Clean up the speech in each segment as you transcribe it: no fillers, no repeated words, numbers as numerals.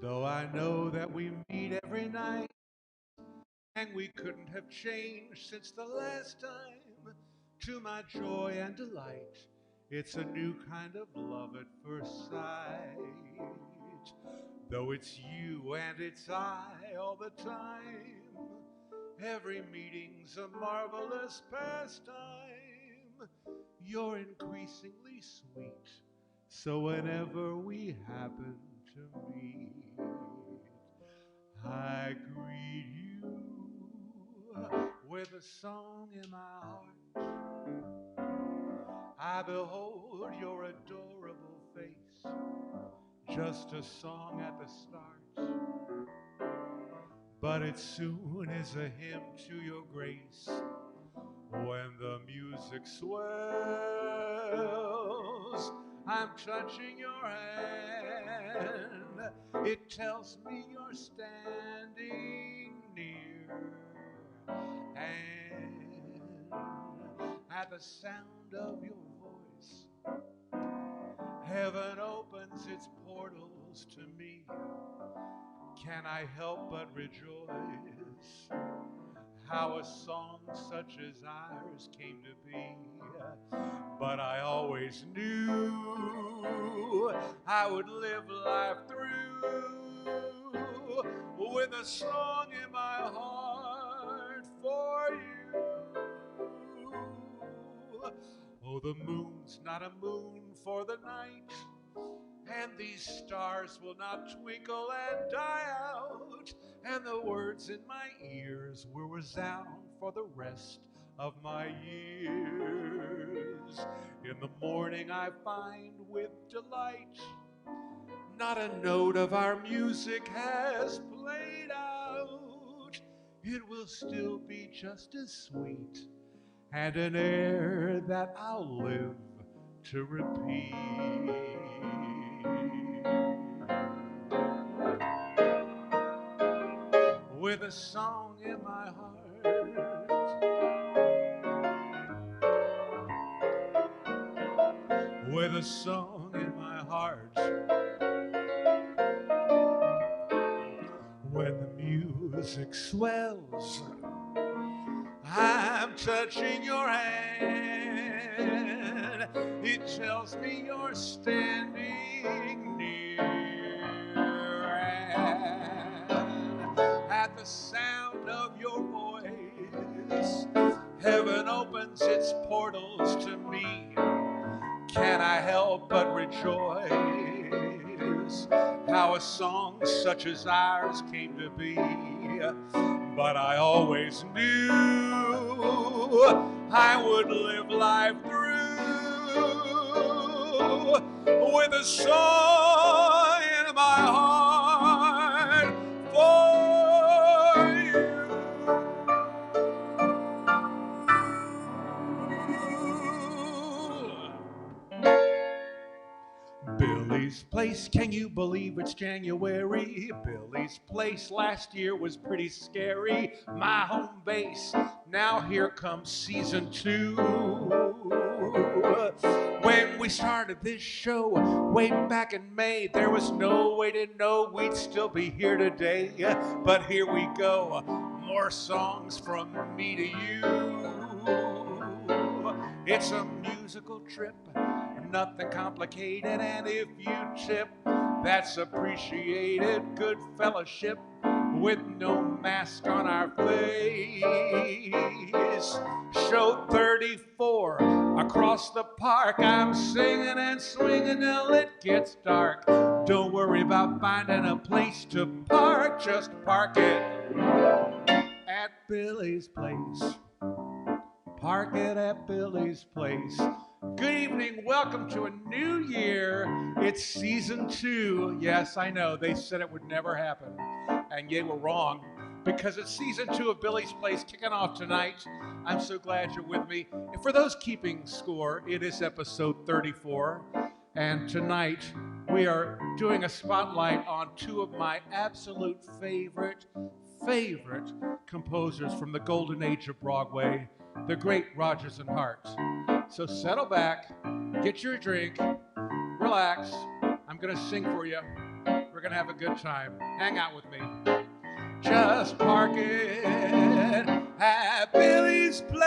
Though I know that we meet every night, and we couldn't have changed since the last time. To my joy and delight, it's a new kind of love at first sight. Though it's you and it's I all the time, every meeting's a marvelous pastime. You're increasingly sweet, so whenever we happen to meet, I greet you with a song in my heart. I behold your adorable face, just a song at the start. But it soon is a hymn to your grace when the music swells. I'm touching your hand. It tells me you're standing near. And at the sound of your voice, heaven opens its portals to me. Can I help but rejoice? How a song such as ours came to be. But I always knew I would live life through with a song in my heart for you. Oh, the moon's not a moon for the night, and these stars will not twinkle and die out, and the words in my ears will resound for the rest of my years. In the morning I find with delight, not a note of our music has played out. It will still be just as sweet, and an air that I'll live to repeat. With a song in my heart, with a song in my heart, when the music swells, I'm touching your hand. It tells me you're standing near. And at the sound of your voice, heaven opens its portals to me. Can I help but rejoice? How a song such as ours came to be. But I always knew I would live life through with a song in my heart for you. Billy's Place, can you believe it's January? Billy's Place last year was pretty scary. My home base, now here comes season 2. When we started this show way back in May, there was no way to know we'd still be here today. But here we go, more songs from me to you. It's a musical trip, nothing complicated, and if you tip, that's appreciated. Good fellowship with no mask on our face. Show 34 across the park. I'm singing and swinging till it gets dark. Don't worry about finding a place to park, just park it at Billy's Place. Park it at Billy's Place. Good evening, welcome to a new year. It's season 2. Yes, I know, they said it would never happen. And yet we're wrong, because it's season 2 of Billy's Place kicking off tonight. I'm so glad you're with me. And for those keeping score, it is episode 34. And tonight we are doing a spotlight on 2 of my absolute favorite composers from the golden age of Broadway, the great Rodgers and Hart. So settle back, get your drink, relax. I'm going to sing for you. We're We're going to have a good time. Hang out with me. Just park it at Billy's place.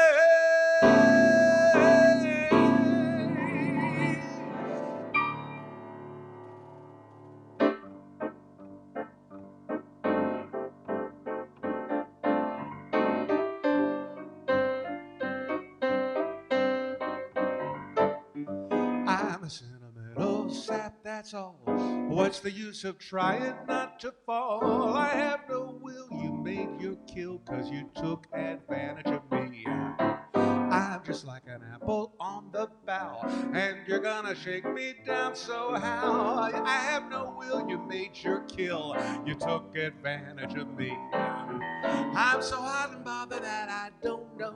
I'm a sentimental sap, that's all. What's the use of trying not to fall? I have no will, you made your kill, 'cause you took advantage of me. I'm just like an apple on the bough, and you're gonna shake me down, so how? I have no will, you made your kill, you took advantage of me. I'm so hot and bothered that I don't know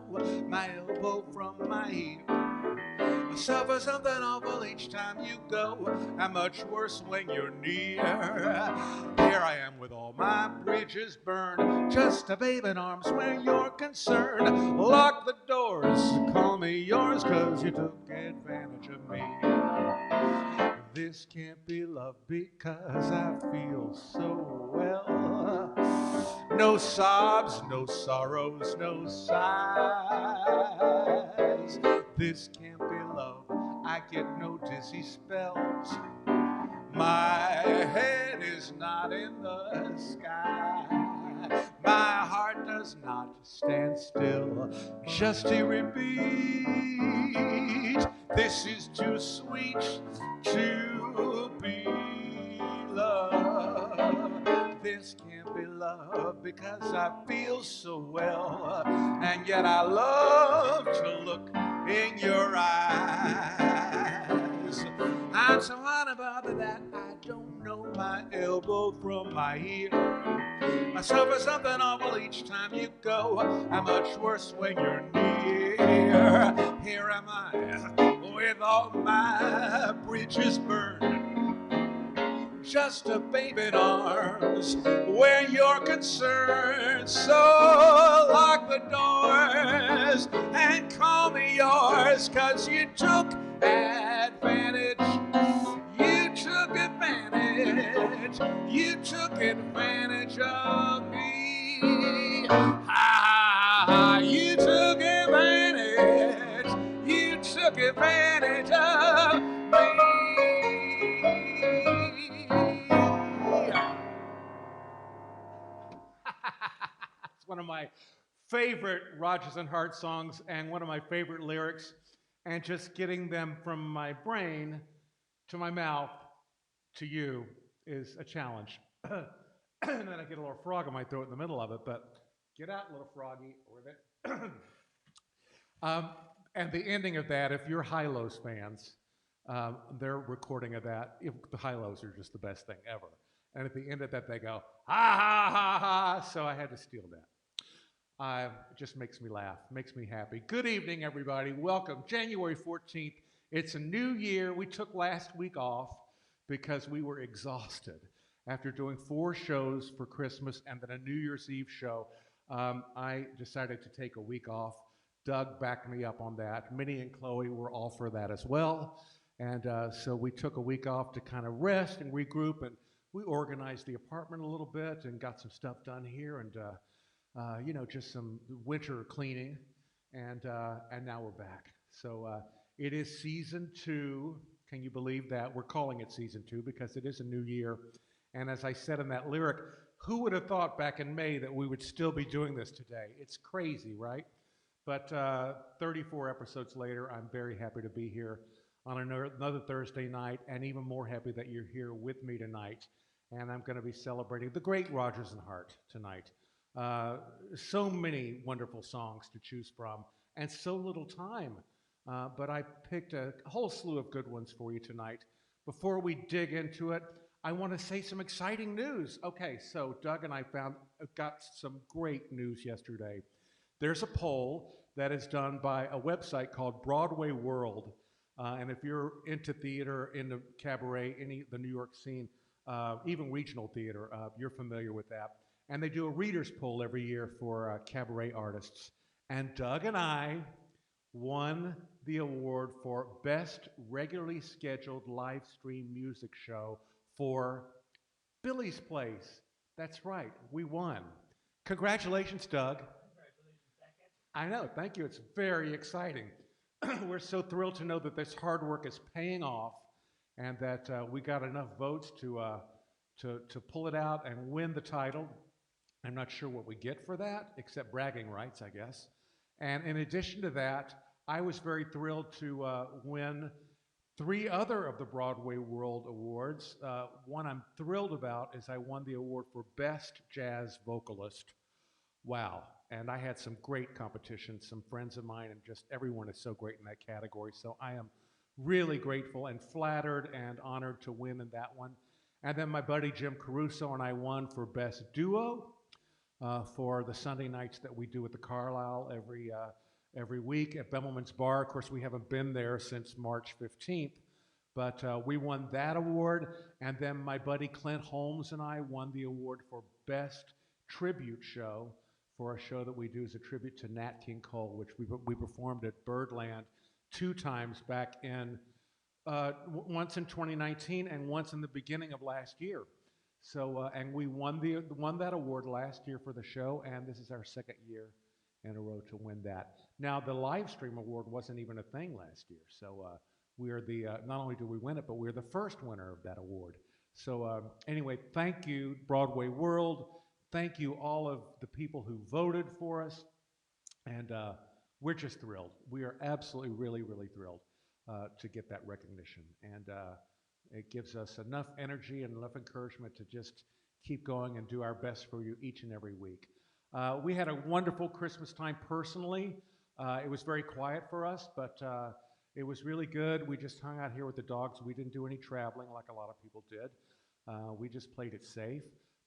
my elbow from my heel. I suffer something awful each time you go, and much worse when you're near. Here I am with all my bridges burned, just a babe in arms where you're concerned. Lock the doors, call me yours, 'cause you took advantage of me. This can't be love because I feel so well. No sobs, no sorrows, no sighs. This can't be love, I get no dizzy spells. My head is not in the sky. My heart does not stand still. Just to repeat, this is too sweet to be love. This can't be love because I feel so well, and yet I love to look in your eyes. I'm so hot about that I don't know my elbow from my heel. I suffer something awful each time you go, and much worse when you're near. Here am I with all my bridges burned, just a babe in arms where you're concerned. So lock the doors and call me yours, 'cause you took advantage. You took advantage. You took advantage of me. Ha, you took advantage. You took advantage of me. It's one of my favorite Rodgers and Hart songs and one of my favorite lyrics, and just getting them from my brain to my mouth to you is a challenge. And then I get a little frog in my throat in the middle of it, but get out, little froggy. um, and the ending of that, if you're Hi-Lo's fans, their recording of that, the Hi-Los are just the best thing ever. And at the end of that, they go, ha, ha, ha, ha. So I had to steal that. It just makes me laugh, makes me happy. Good evening, everybody. Welcome. January 14th. It's a new year. We took last week off because we were exhausted after doing 4 shows for Christmas and then a New Year's Eve show. I decided to take a week off. Doug backed me up on that. Minnie and Chloe were all for that as well. And so we took a week off to kind of rest and regroup, and we organized the apartment a little bit and got some stuff done here, and just some winter cleaning, and now we're back. So it is season 2. Can you believe that? We're calling it season 2 because it is a new year. And as I said in that lyric, who would have thought back in May that we would still be doing this today? It's crazy, right? But 34 episodes later, I'm very happy to be here on another Thursday night, and even more happy that you're here with me tonight. And I'm going to be celebrating the great Rodgers and Hart tonight. So many wonderful songs to choose from, and so little time. But I picked a whole slew of good ones for you tonight. Before we dig into it, I want to say some exciting news. Okay, so Doug and I got some great news yesterday. There's a poll that is done by a website called Broadway World. And if you're into theater, into cabaret, the New York scene, even regional theater, you're familiar with that. And they do a readers poll every year for cabaret artists. And Doug and I won the award for Best Regularly Scheduled Live Stream Music Show for Billy's Place. That's right. We won. Congratulations, Doug. I know. Thank you. It's very exciting. We're so thrilled to know that this hard work is paying off, and that we got enough votes to pull it out and win the title. I'm not sure what we get for that, except bragging rights, I guess. And in addition to that, I was very thrilled to win three other of the Broadway World Awards. One I'm thrilled about is I won the award for Best Jazz Vocalist. Wow. And I had some great competition, some friends of mine, and just everyone is so great in that category. So I am really grateful and flattered and honored to win in that one. And then my buddy Jim Caruso and I won for Best Duo for the Sunday nights that we do at the Carlisle every week at Bemelman's Bar. Of course, we haven't been there since March 15th, but we won that award. And then my buddy Clint Holmes and I won the award for Best Tribute Show for a show that we do as a tribute to Nat King Cole, which we performed at Birdland 2 times back in, once in 2019 and once in the beginning of last year. So, and we won that award last year for the show, and this is our 2nd year in a row to win that. Now, the live stream award wasn't even a thing last year, so we are not only do we win it, but we're the first winner of that award. So anyway, thank you, Broadway World. Thank you, all of the people who voted for us, and we're just thrilled. We are absolutely, really, really thrilled to get that recognition, and it gives us enough energy and enough encouragement to just keep going and do our best for you each and every week. We had a wonderful Christmas time personally. It was very quiet for us, but it was really good. We just hung out here with the dogs. We didn't do any traveling like a lot of people did. We just played it safe.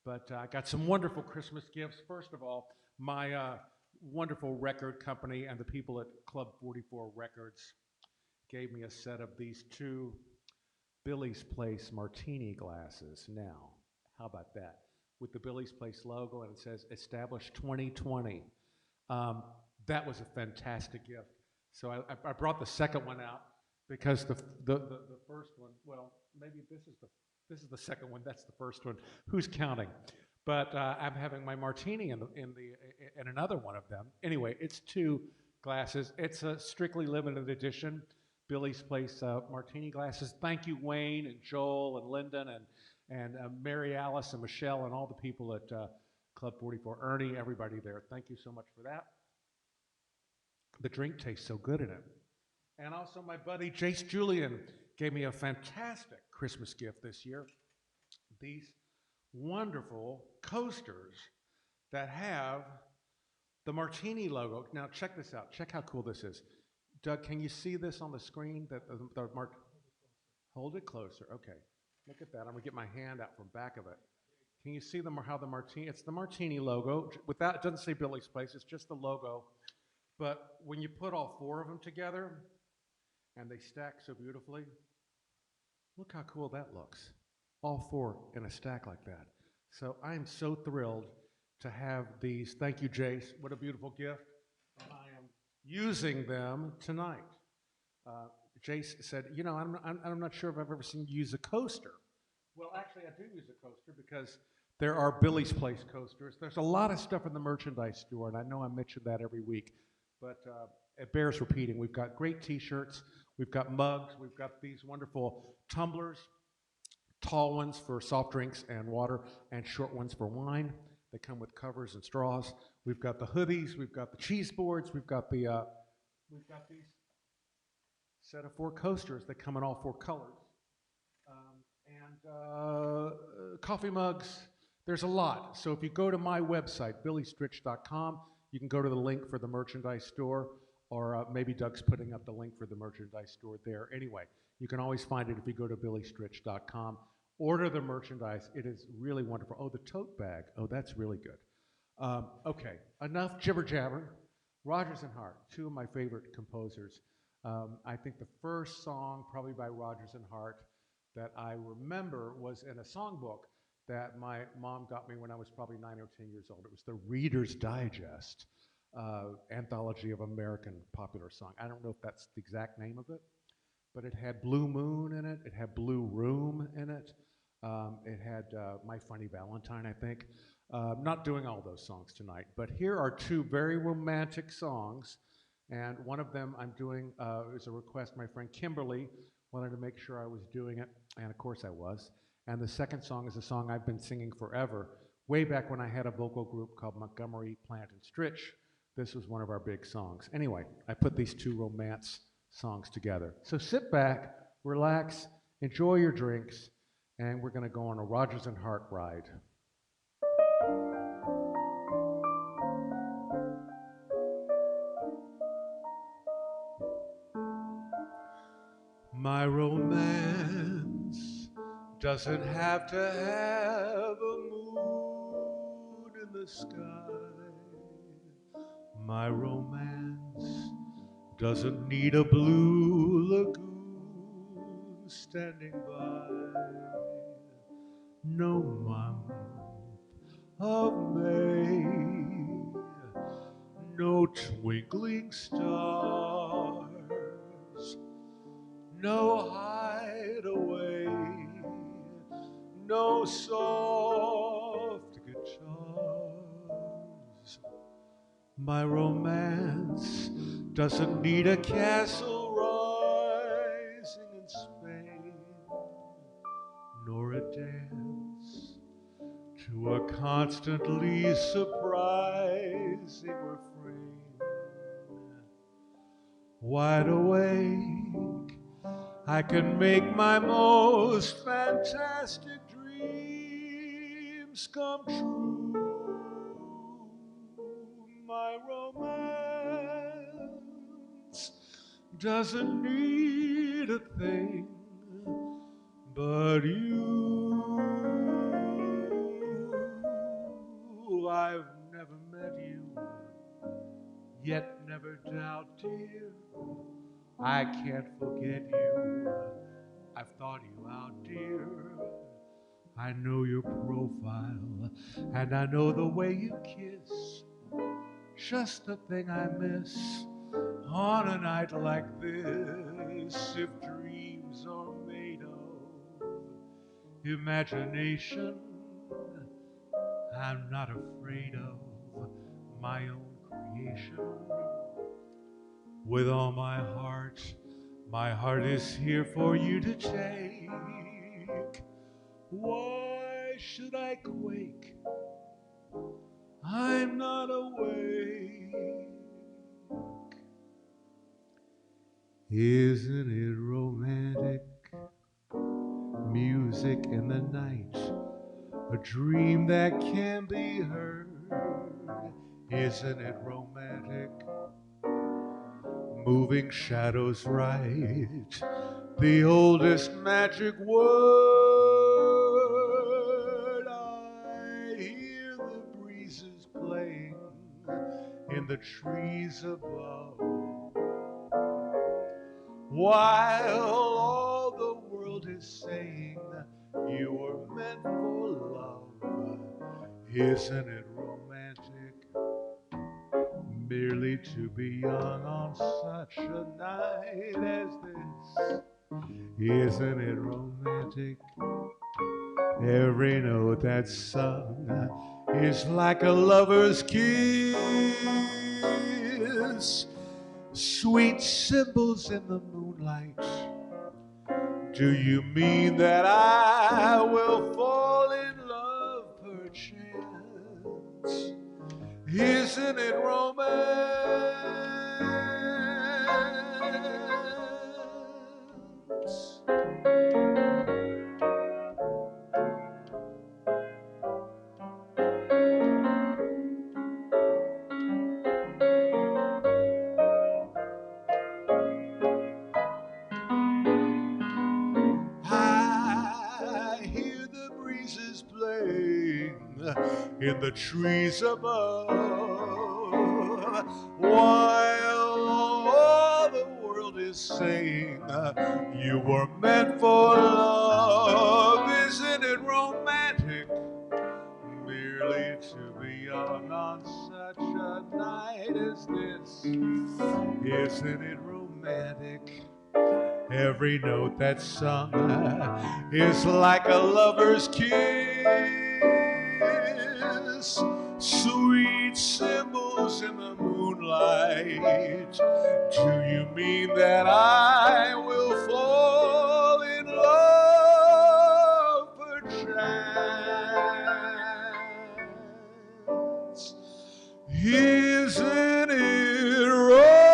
But I got some wonderful Christmas gifts. First of all, my wonderful record company and the people at Club 44 Records gave me a set of these 2 Billy's Place martini glasses. Now, how about that? With the Billy's Place logo, and it says established 2020. That was a fantastic gift. So I brought the second one out because the first one, well, maybe this is the second one. That's the first one. Who's counting? But I'm having my martini in another one of them. Anyway, it's 2 glasses. It's a strictly limited edition Billy's Place martini glasses. Thank you, Wayne and Joel and Lyndon and Mary Alice and Michelle and all the people at Club 44, Ernie, everybody there. Thank you so much for that. The drink tastes so good in it. And also my buddy Jace Julian gave me a fantastic Christmas gift this year. These wonderful coasters that have the Martini logo. Now check this out. Check how cool this is. Doug, can you see this on the screen? Hold it closer. Okay. Look at that. I'm going to get my hand out from back of it. Can you see how the Martini, it's the Martini logo. Without, it doesn't say Billy's Place, it's just the logo. But when you put all 4 of them together and they stack so beautifully, look how cool that looks. All 4 in a stack like that. So I am so thrilled to have these. Thank you, Jace. What a beautiful gift. And I am using them tonight. Jace said, you know, I'm not sure if I've ever seen you use a coaster. Well, actually, I do use a coaster because there are Billy's Place coasters. There's a lot of stuff in the merchandise store, and I know I mention that every week, but it bears repeating. We've got great T-shirts. We've got mugs. We've got these wonderful tumblers, tall ones for soft drinks and water, and short ones for wine. They come with covers and straws. We've got the hoodies. We've got the cheese boards. We've got these set of 4 coasters that come in all 4 colors. Coffee mugs. There's a lot. So if you go to my website, billystritch.com, you can go to the link for the merchandise store, or maybe Doug's putting up the link for the merchandise store there. Anyway, you can always find it if you go to billystritch.com. Order the merchandise. It is really wonderful. Oh, the tote bag. Oh, that's really good. Okay, enough jibber jabber. Rodgers and Hart, 2 of my favorite composers. I think the first song, probably by Rodgers and Hart, that I remember was in a songbook that my mom got me when I was probably 9 or 10 years old. It was the Reader's Digest Anthology of American Popular Song. I don't know if that's the exact name of it, but it had Blue Moon in it. It had Blue Room in it. It had My Funny Valentine, I think. Not doing all those songs tonight, but here are two very romantic songs. And one of them I'm doing is a request. My friend Kimberly wanted to make sure I was doing it, and of course I was. And the second song is a song I've been singing forever. Way back when I had a vocal group called Montgomery Plant and Stritch, this was one of our big songs. Anyway, I put these two romance songs together. So sit back, relax, enjoy your drinks, and we're going to go on a Rodgers and Hart ride. My romance doesn't have to have a moon in the sky. My romance doesn't need a blue lagoon standing by. No month of May, no twinkling stars, no hideaway, no soft guitars. My romance doesn't need a castle rising in Spain, nor a dance to a constantly surprising refrain. Wide awake, I can make my most fantastic dreams come true. My romance doesn't need a thing but you. I've never met you, yet never doubt, dear, I can't forget you. I've thought you out, dear. I know your profile, and I know the way you kiss. Just the thing I miss on a night like this. If dreams are made of imagination, I'm not afraid of my own creation. With all my heart is here for you to take. Why should I quake? I'm not awake. Isn't it romantic? Music in the night, a dream that can be heard. Isn't it romantic? Moving shadows right, the oldest magic word. I hear the breezes playing in the trees above, while all the world is saying you were meant for love. Isn't it romantic? Merely to be young on such a night as this. Isn't it romantic? Every note that's sung is like a lover's kiss. Sweet symbols in the moonlight. Do you mean that I will fall in love perchance? Isn't it romance? I hear the breezes playing in the trees above, while all the world is saying you were meant for love. Isn't it romantic? Merely to be young on such a night as this. Isn't it romantic? Every note that's sung is like a lover's kiss. Sweet symbols in the moonlight. Do you mean that I will fall in love perchance? Isn't it romance?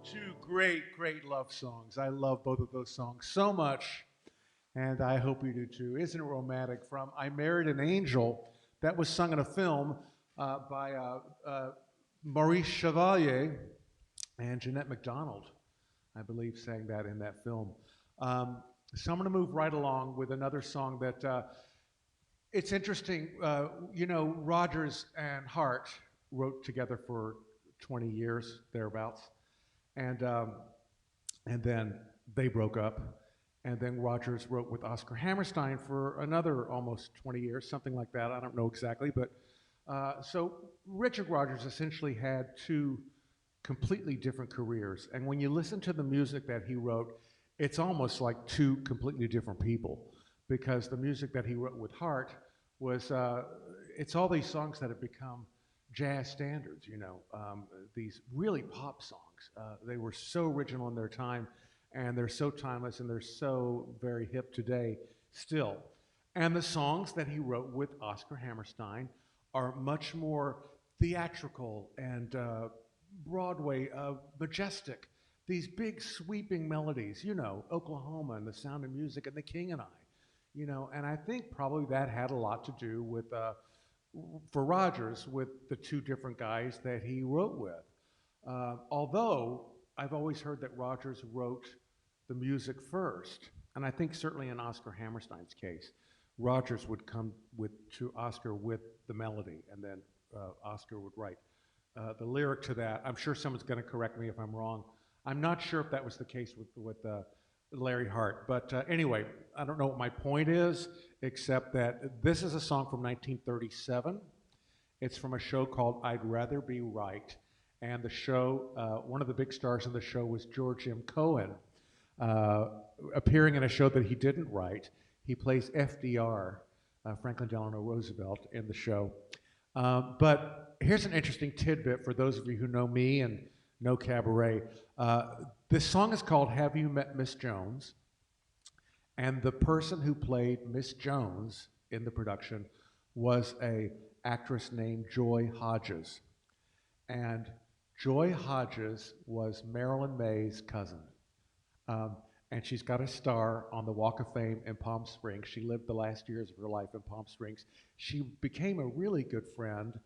Two great love songs. I love both of those songs so much, and I hope you do too. Isn't it romantic? From I Married an Angel, that was sung in a film by Maurice Chevalier and Jeanette MacDonald, I believe, sang that in that film. So I'm going to move right along with another song that it's interesting. Rodgers and Hart wrote together for 20 years, thereabouts. And then they broke up. And then Rodgers wrote with Oscar Hammerstein for another almost 20 years, something like that. I don't know exactly. But so Richard Rodgers essentially had two completely different careers. And when you listen to the music that he wrote, it's almost like two completely different people, because the music that he wrote with Hart was, it's all these songs that have become jazz standards, these really pop songs. They were so original in their time, and they're so timeless, and they're so very hip today still. And the songs that he wrote with Oscar Hammerstein are much more theatrical and Broadway majestic. These big sweeping melodies, Oklahoma and The Sound of Music and The King and I, and I think probably that had a lot to do with, for Rodgers, with the two different guys that he wrote with. Although I've always heard that Rodgers wrote the music first, and I think certainly in Oscar Hammerstein's case, Rodgers would come to Oscar with the melody, and then Oscar would write the lyric to that. I'm sure someone's going to correct me if I'm wrong. I'm not sure if that was the case with Larry Hart, but anyway, I don't know what my point is, except that this is a song from 1937. It's from a show called I'd Rather Be Right, and the show, one of the big stars in the show was George M. Cohan, appearing in a show that he didn't write. He plays FDR, Franklin Delano Roosevelt, in the show. But here's an interesting tidbit for those of you who know me and know cabaret. This song is called Have You Met Miss Jones? And the person who played Miss Jones in the production was a actress named Joy Hodges. And Joy Hodges was Marilyn May's cousin. And she's got a star on the Walk of Fame in Palm Springs. She lived the last years of her life in Palm Springs. She became a really good friend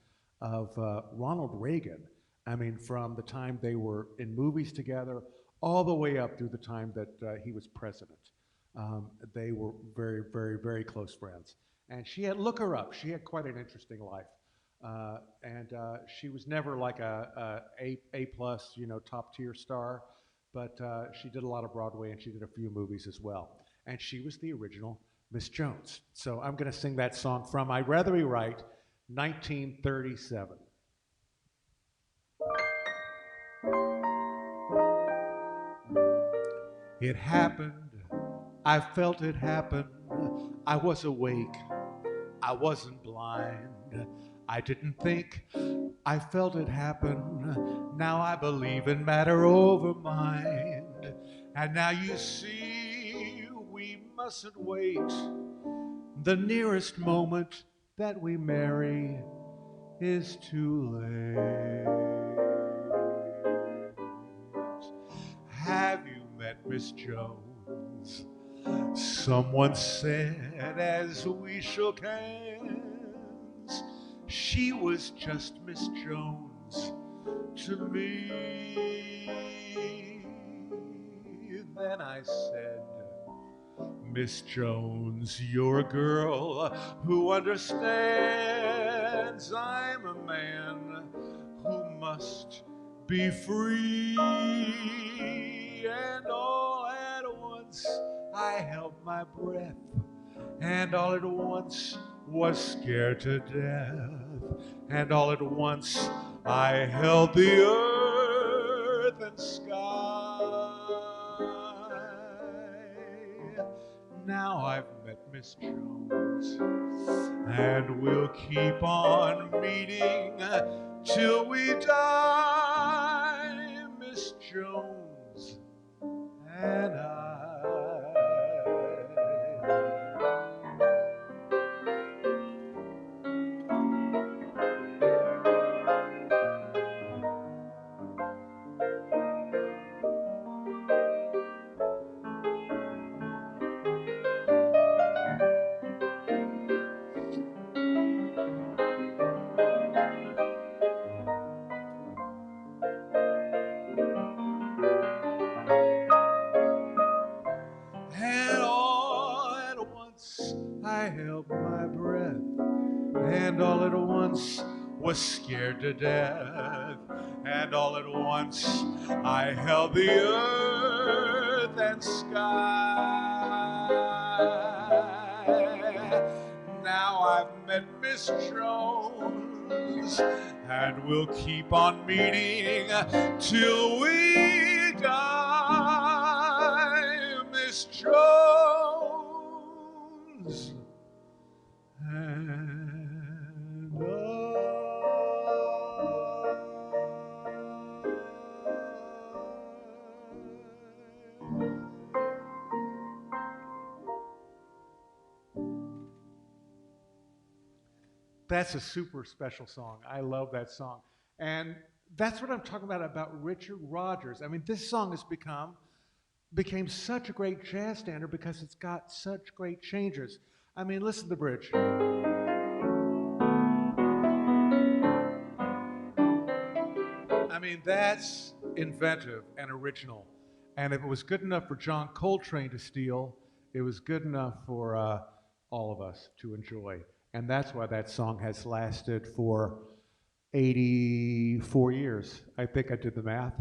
of Ronald Reagan. I mean, from the time they were in movies together all the way up through the time that he was president. They were very, very close friends. And look her up, she had quite an interesting life. And she was never like a plus, top tier star, but she did a lot of Broadway and she did a few movies as well. And she was the original Miss Jones. So I'm gonna sing that song from I'd Rather Be Right, 1937. It happened, I felt it happen, I was awake, I wasn't blind, I didn't think, I felt it happen, now I believe in matter over mind, and now you see we mustn't wait, the nearest moment that we marry is too late. Have you met Miss Jones? Someone said as we shook hands, she was just Miss Jones to me. Then I said, Miss Jones, you're a girl who understands I'm a man who must be free, and all at once I held my breath, and all at once was scared to death, and all at once I held the earth and sky. Now I've met Miss Jones, and we'll keep on meeting till we die, Miss Jones and I. And all at once I held my breath, and all at once was scared to death, and all at once I held the earth and sky. Now I've met Miss Jones, and we'll keep on meeting till we die, Miss Jones and I. That's a super special song. I love that song. And that's what I'm talking about Richard Rodgers. I mean, this song has became such a great jazz standard because it's got such great changes. I mean, listen to the bridge. I mean, that's inventive and original. And if it was good enough for John Coltrane to steal, it was good enough for all of us to enjoy. And that's why that song has lasted for 84 years. I think I did the math.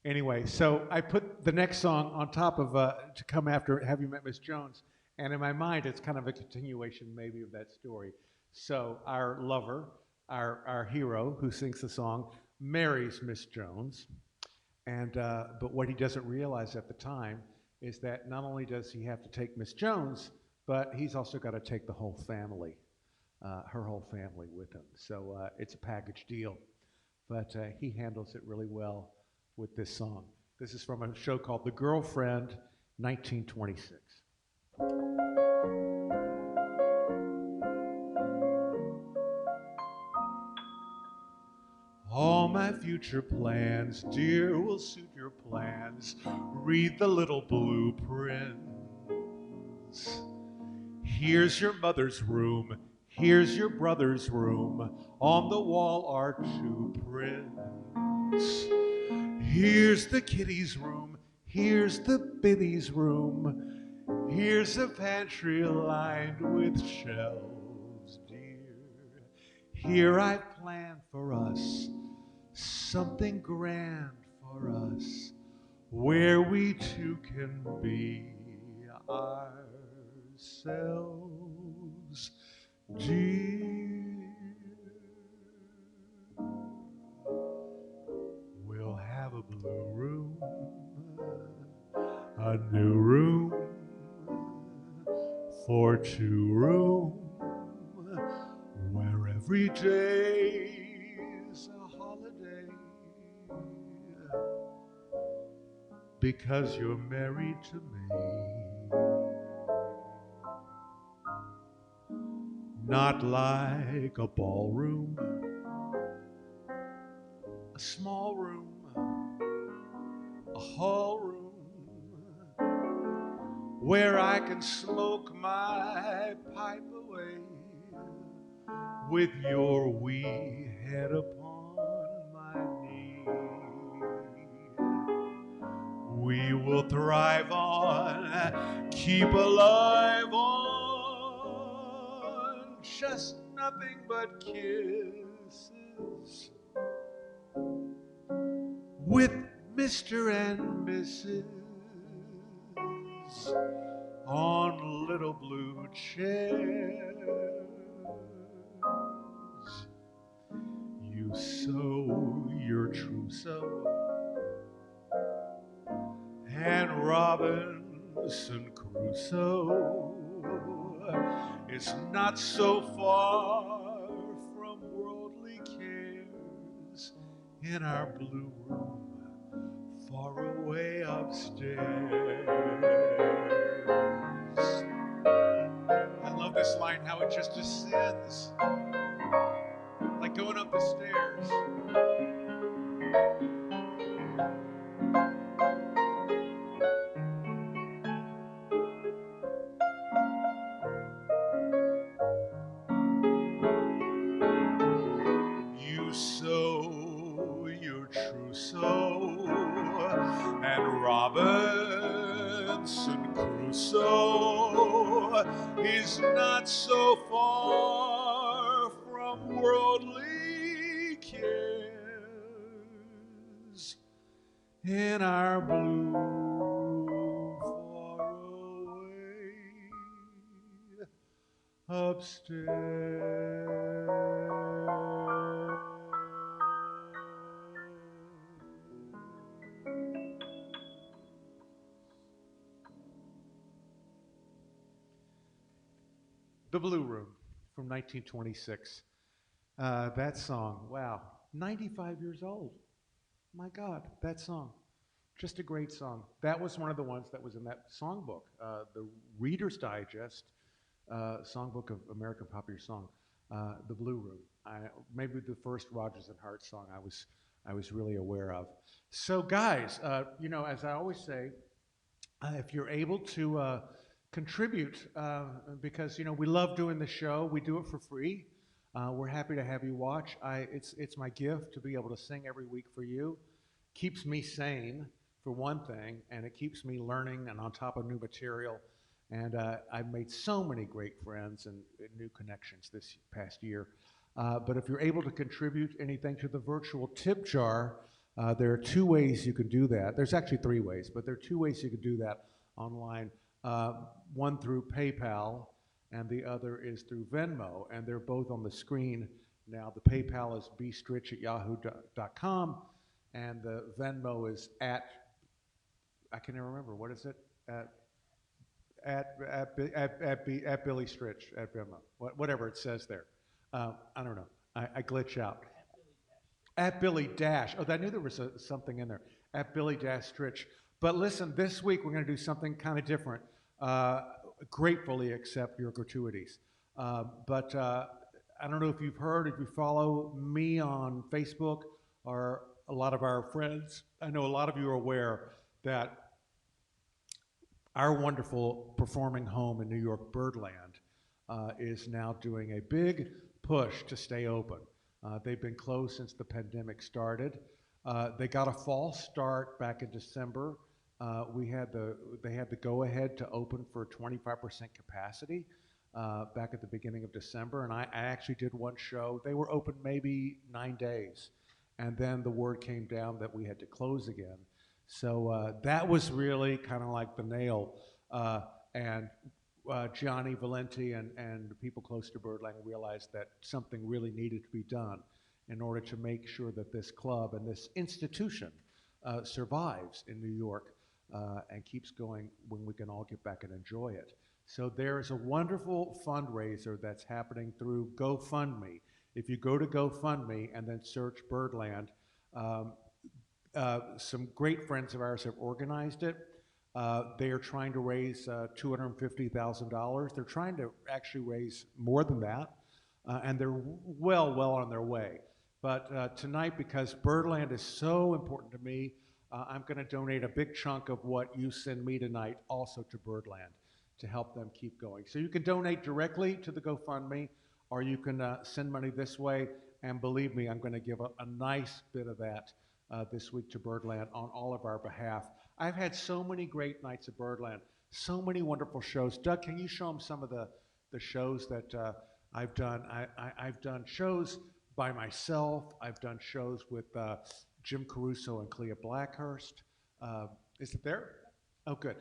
Anyway, so I put the next song on top of to come after Have You Met Miss Jones? And in my mind, it's kind of a continuation maybe of that story. So our lover, our hero who sings the song, marries Miss Jones. And but what he doesn't realize at the time is that not only does he have to take Miss Jones, but he's also got to take the whole family, her whole family with him. So it's a package deal. But he handles it really well with this song. This is from a show called The Girlfriend, 1926. All my future plans, dear, will suit your plans. Read the little blueprints. Here's your mother's room. Here's your brother's room. On the wall are 2 prints. Here's the kitty's room. Here's the biddy's room. Here's a pantry lined with shelves, dear. Here I planned for us something grand for us, where we two can be ourselves, dear. We'll have a blue room, a new room for 2 room, where every day's a holiday, because you're married to me. Not like a ballroom, a small room, a hall room, where I can smoke my pipe away with your wee head upon my knee. We will thrive on, keep alive on, just nothing but kisses with Mr. and Mrs. on little blue chairs. You sow your trousseau, and Robinson Crusoe is not so far from worldly cares in our blue room far away upstairs. I love this line, how it just descends like going up the stairs. You sow your trousseau, and Robinson Crusoe is not so far from worldly cares in our blue far away upstairs. The Blue Room from 1926. That song, wow, 95 years old. My God, that song. Just a great song. That was one of the ones that was in that songbook, the Reader's Digest songbook of American Popular Song, The Blue Room. Maybe the first Rodgers and Hart song I was really aware of. So guys, as I always say, if you're able to contribute, because we love doing the show, we do it for free. We're happy to have you watch. It's my gift to be able to sing every week for you. Keeps me sane, for one thing, and it keeps me learning and on top of new material. And I've made so many great friends and new connections this past year. But if you're able to contribute anything to the virtual tip jar, there are two ways you can do that. There's actually three ways, but there are two ways you can do that online. One through PayPal, and the other is through Venmo, and they're both on the screen now. The PayPal is bstritch@yahoo.com, and the Venmo is I can never remember, what is it? At Billy Stritch at Venmo, whatever it says there. I don't know. I glitch out. At Billy Dash. Oh, I knew there was something in there. At Billy Dash Stritch. But listen, this week we're going to do something kind of different. Gratefully accept your gratuities. But I don't know if you've heard, if you follow me on Facebook or a lot of our friends, I know a lot of you are aware that our wonderful performing home in New York, Birdland, is now doing a big push to stay open. They've been closed since the pandemic started. They got a false start back in December. They had the go-ahead to open for 25% capacity back at the beginning of December, and I actually did one show. They were open maybe 9 days, and then the word came down that we had to close again. So that was really kind of like the nail. And Gianni Valenti and the people close to Birdland realized that something really needed to be done in order to make sure that this club and this institution survives in New York and keeps going when we can all get back and enjoy it. So there's a wonderful fundraiser that's happening through GoFundMe. If you go to GoFundMe and then search Birdland, some great friends of ours have organized it. They are trying to raise $250,000. They're trying to actually raise more than that, and they're well on their way. But tonight, because Birdland is so important to me, I'm going to donate a big chunk of what you send me tonight also to Birdland to help them keep going. So you can donate directly to the GoFundMe, or you can send money this way, and believe me, I'm going to give a nice bit of that this week to Birdland on all of our behalf. I've had so many great nights at Birdland, so many wonderful shows. Doug, can you show them some of the shows that I've done? I've done shows by myself. I've done shows with Jim Caruso and Clea Blackhurst. Is it there? Oh, good.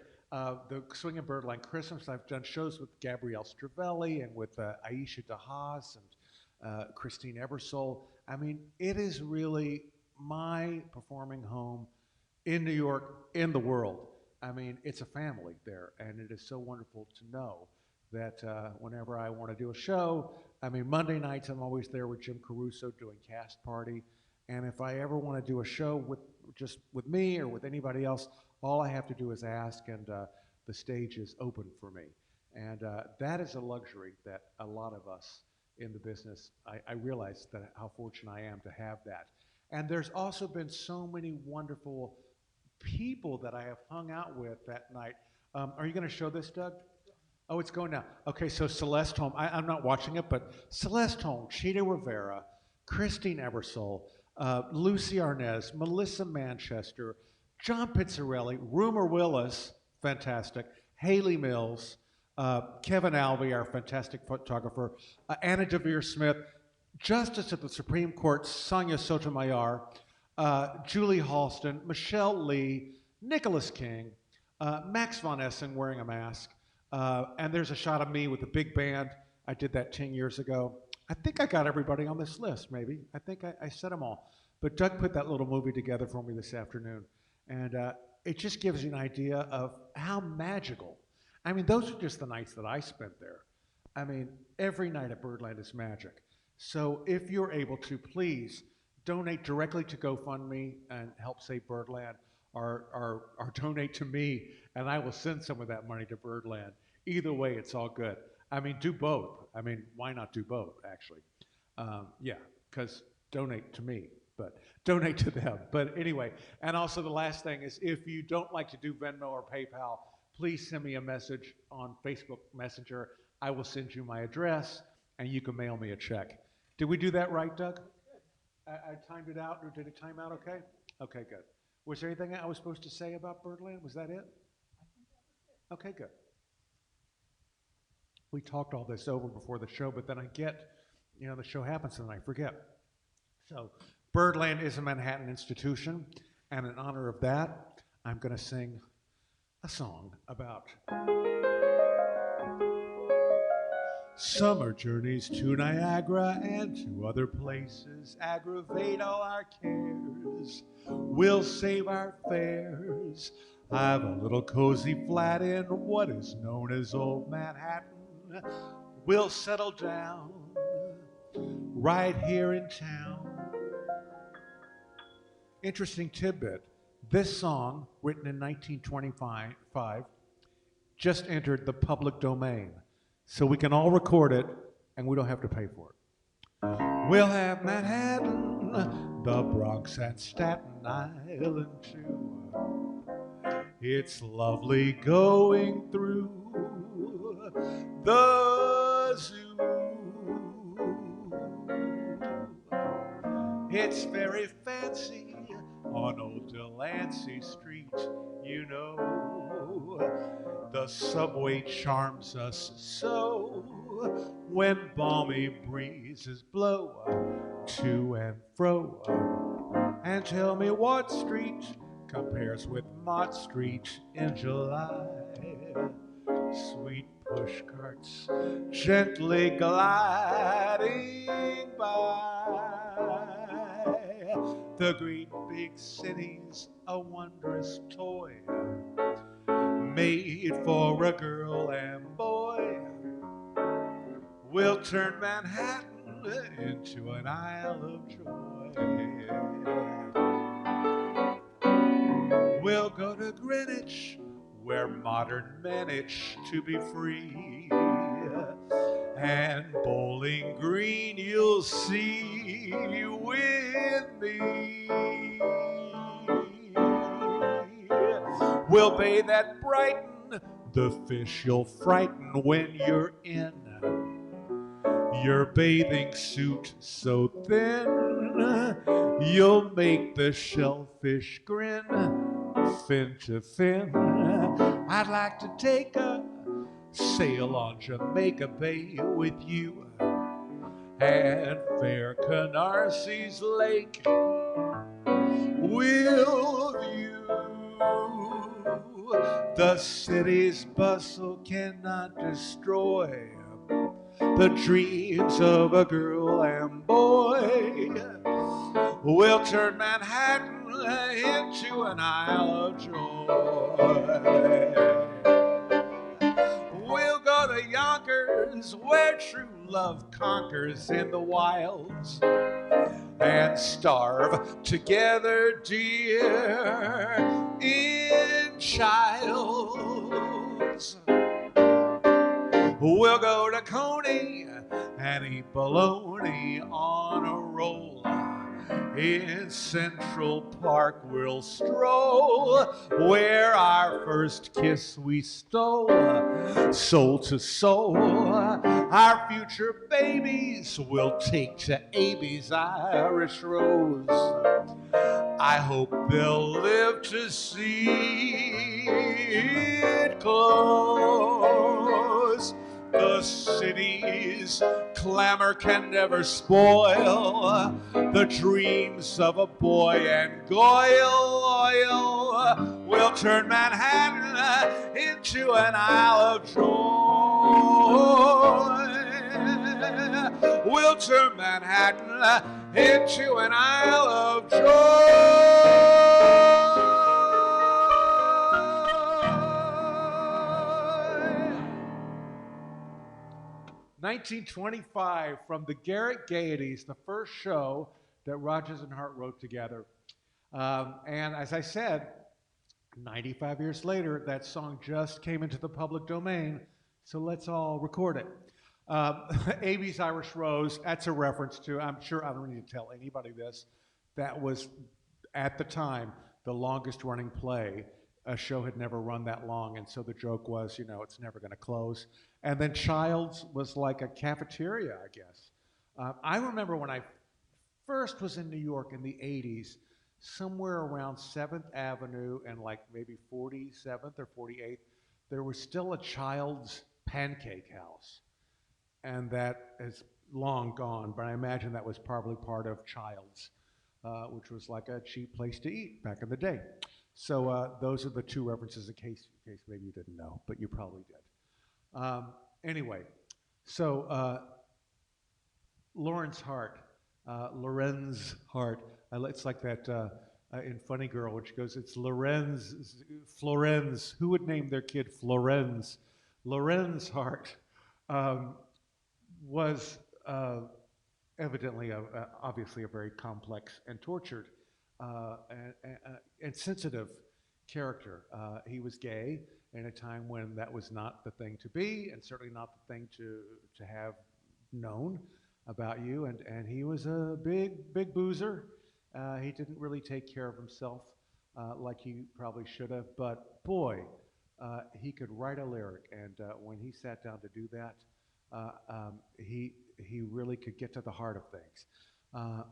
the Swingin' Birdland Christmas. I've done shows with Gabrielle Stravelli and with Aisha DeHaas and Christine Ebersole. I mean, it is really my performing home in New York, in the world. I mean, it's a family there, and it is so wonderful to know that whenever I want to do a show, I mean, Monday nights I'm always there with Jim Caruso doing Cast Party, and if I ever want to do a show with just with me or with anybody else, all I have to do is ask, and the stage is open for me. And that is a luxury that a lot of us in the business, I realize that how fortunate I am to have that. And there's also been so many wonderful people that I have hung out with that night. Are you going to show this, Doug? Oh, it's going now. Okay, so Celeste Holm, I'm not watching it, but Celeste Holm, Chita Rivera, Christine Ebersole, Lucy Arnaz, Melissa Manchester, John Pizzarelli, Rumor Willis, fantastic, Haley Mills, Kevin Alvey, our fantastic photographer, Anna Devere Smith, Justice of the Supreme Court, Sonia Sotomayor, Julie Halston, Michelle Lee, Nicholas King, Max von Essen wearing a mask, and there's a shot of me with the big band. I did that 10 years ago. I think I got everybody on this list, maybe. I think I said them all. But Doug put that little movie together for me this afternoon. And it just gives you an idea of how magical. I mean, those are just the nights that I spent there. I mean, every night at Birdland is magic. So if you're able to, please donate directly to GoFundMe and help save Birdland, or donate to me, and I will send some of that money to Birdland. Either way, it's all good. I mean, do both. I mean, why not do both, actually? Yeah, because donate to me, but donate to them. But anyway, and also the last thing is, if you don't like to do Venmo or PayPal, please send me a message on Facebook Messenger. I will send you my address, and you can mail me a check. Did we do that right, Doug? I timed it out, or did it time out okay? Okay, good. Was there anything I was supposed to say about Birdland? Was that it? Okay, good. We talked all this over before the show, but then I get, the show happens and I forget. So, Birdland is a Manhattan institution, and in honor of that, I'm going to sing a song about summer journeys to Niagara and to other places aggravate all our cares. We'll save our fares. I've a little cozy flat in what is known as Old Manhattan. We'll settle down right here in town. Interesting tidbit. This song, written in 1925, just entered the public domain. So we can all record it, and we don't have to pay for it. We'll have Manhattan, the Bronx, and Staten Island too. It's lovely going through the zoo. It's very fancy on old Delancey Street, you know. The subway charms us so when balmy breezes blow to and fro. And tell me what street compares with Mott Street in July. Sweet pushcarts gently gliding by. The great big city's a wondrous toy, made for a girl and boy. We'll turn Manhattan into an Isle of Joy. We'll go to Greenwich, where modern men itch to be free. And Bowling Green you'll see with me. We'll bathe at Brighton, the fish you'll frighten when you're in your bathing suit so thin, you'll make the shellfish grin, fin to fin. I'd like to take a sail on Jamaica Bay with you, and fair Canarsie Lake we'll view. The The city's bustle cannot destroy the dreams of a girl and boy. We'll turn Manhattan into an Isle of Joy. We'll go to Yonkers, where true love conquers in the wilds, and starve together, dear, in Childs. We'll go to Coney and eat bologna on a roll. In Central Park we'll stroll, where our first kiss we stole, soul to soul. Our future babies will take to Amy's Irish Rose. I hope they'll live to see it close. The city's clamor can never spoil the dreams of a boy, and Goyle will turn Manhattan into an Isle of Joy. We'll turn Manhattan into an Isle of Joy. 1925, from the Garrett Gaieties, the first show that Rodgers and Hart wrote together. And as I said, 95 years later, that song just came into the public domain, so let's all record it. Amy's Irish Rose, that's a reference to, I'm sure I don't need to tell anybody this, that was, at the time, the longest running play. A show had never run that long, and so the joke was, you know, it's never going to close. And then Childs was like a cafeteria, I guess. I remember when I first was in New York in the 80s, somewhere around 7th Avenue and like maybe 47th or 48th, there was still a Childs pancake house. And that is long gone, but I imagine that was probably part of Childs, which was like a cheap place to eat back in the day. So those are the two references in case maybe you didn't know, but you probably did. Anyway, so Lorenz Hart, it's like that in Funny Girl, which goes, it's Florenz. Who would name their kid Florenz? Lorenz Hart was evidently, obviously, a very complex and tortured and sensitive character. He was gay in a time when that was not the thing to be, and certainly not the thing to have known about you. And he was a big boozer. He didn't really take care of himself like he probably should have. But boy, he could write a lyric, and when he sat down to do that, he really could get to the heart of things.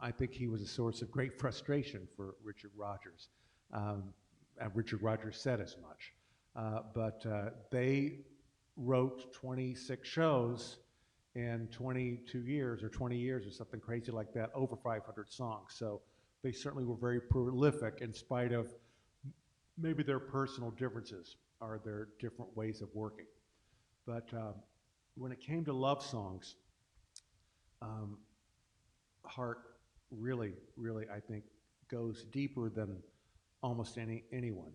I think he was a source of great frustration for Richard Rodgers. And Richard Rodgers said as much. But they wrote 26 shows in 22 years or 20 years or something crazy like that, over 500 songs. So they certainly were very prolific in spite of maybe their personal differences or their different ways of working. But when it came to love songs, Hart really, I think, goes deeper than almost anyone.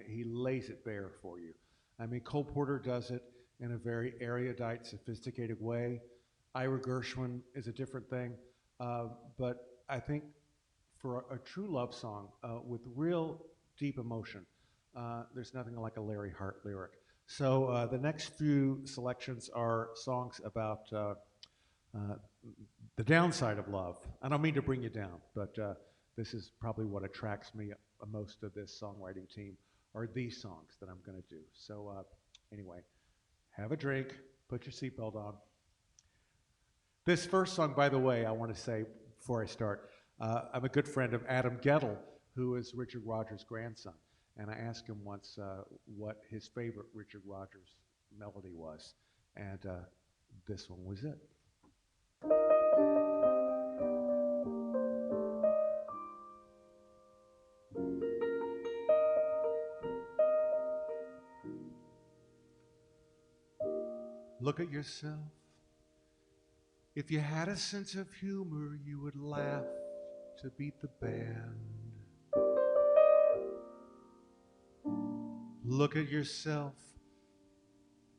He lays it bare for you. I mean, Cole Porter does it in a very erudite, sophisticated way. Ira Gershwin is a different thing. But I think for a true love song with real deep emotion, there's nothing like a Larry Hart lyric. So the next few selections are songs about the downside of love. I don't mean to bring you down, but this is probably what attracts me most of this songwriting team, are these songs that I'm going to do. So anyway, have a drink, put your seatbelt on. This first song, by the way, I want to say before I start, I'm a good friend of Adam Gettle, who is Richard Rodgers' grandson. And I asked him once what his favorite Richard Rodgers melody was. And this one was it. Look at yourself. If you had a sense of humor, you would laugh to beat the band. Look at yourself.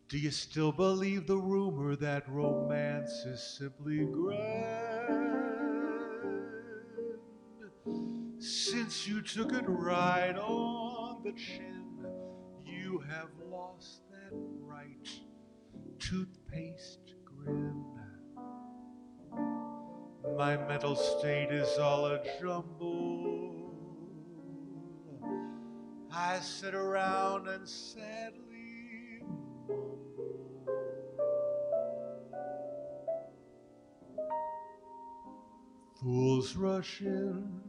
Do you still believe the rumor that romance is simply grand? Since you took it right on the chin, you have lost that bright toothpaste grin. My mental state is all a jumble. I sit around and sadly mumble. Fools rush in,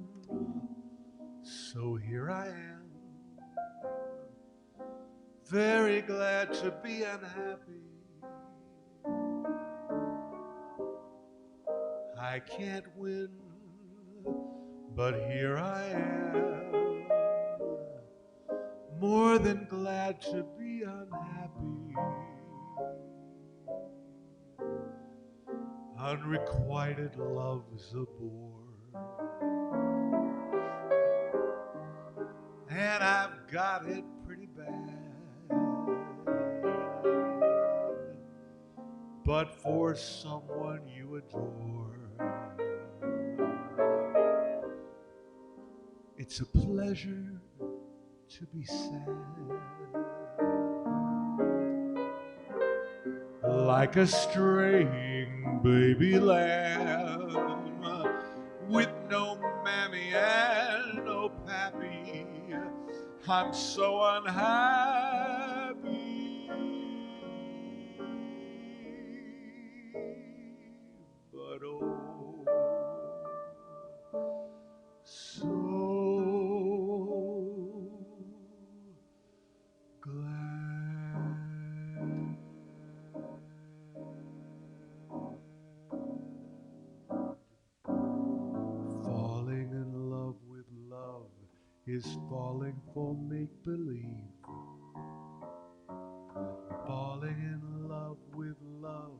so here I am, very glad to be unhappy. I can't win, but here I am, more than glad to be unhappy. Unrequited love's a bore, and I've got it pretty bad. But for someone you adore, it's a pleasure to be sad. Like a straying baby lamb with no mammy and no pappy, I'm so unhappy. But oh, so glad. Falling in love with love is falling for make-believe. Falling in love with love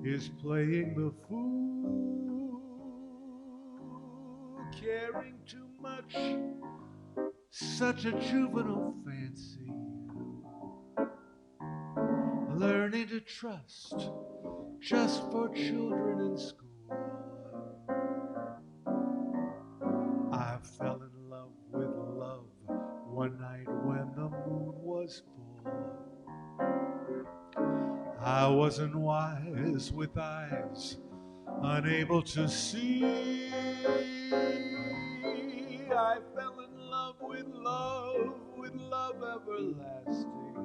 is playing the fool. Caring too much, such a juvenile fancy. Learning to trust just for children in school. I fell in love with love one night when the moon was full. I wasn't wise with eyes unable to see. I fell in love with love everlasting.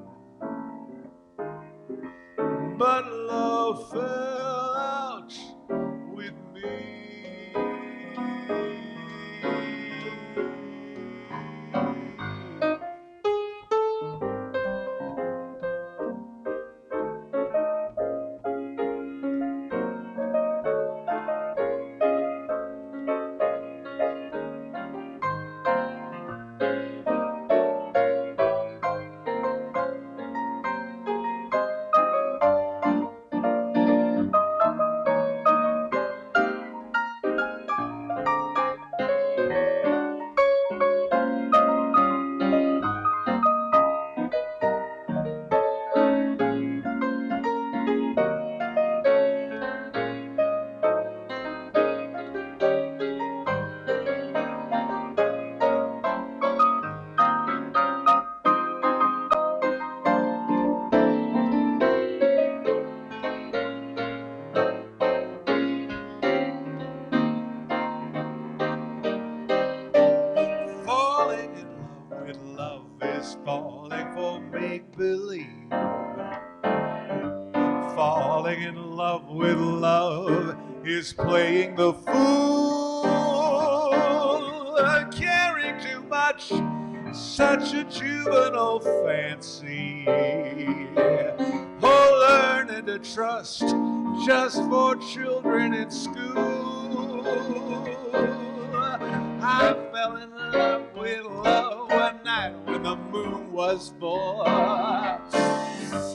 But love fell out with me. Falling for make-believe. Falling in love with love is playing the fool. Caring too much, such a juvenile fancy. Oh, learning to trust just for children in school. I fell in love with love one night when the moon was full.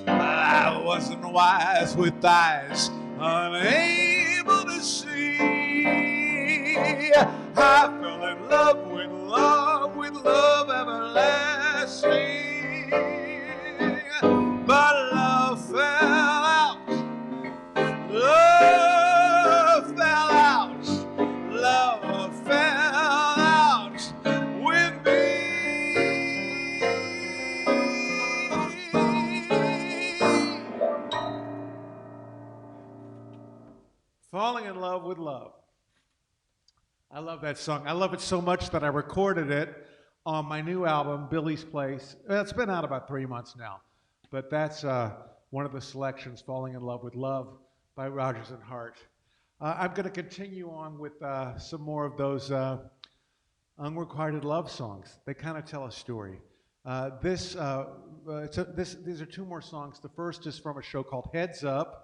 I wasn't wise with eyes unable to see. I fell in love with love everlasting. But love fell out, love fell out, love fell out with me. Falling in love with love. I love that song. I love it so much that I recorded it on my new album, Billy's Place. It's been out about 3 months now, but that's one of the selections, Falling in Love with Love by Rodgers and Hart. I'm going to continue on with some more of those unrequited love songs. They kind of tell a story. These are 2 more songs. The first is from a show called Heads Up.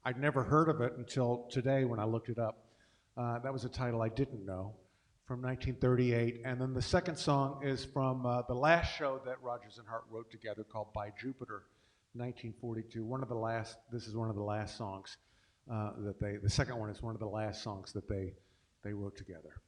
I'd never heard of it until today when I looked it up. That was a title I didn't know, from 1938. And then the second song is from the last show that Rodgers and Hart wrote together called By Jupiter, 1942. This is one of the last songs the second one is one of the last songs that they wrote together.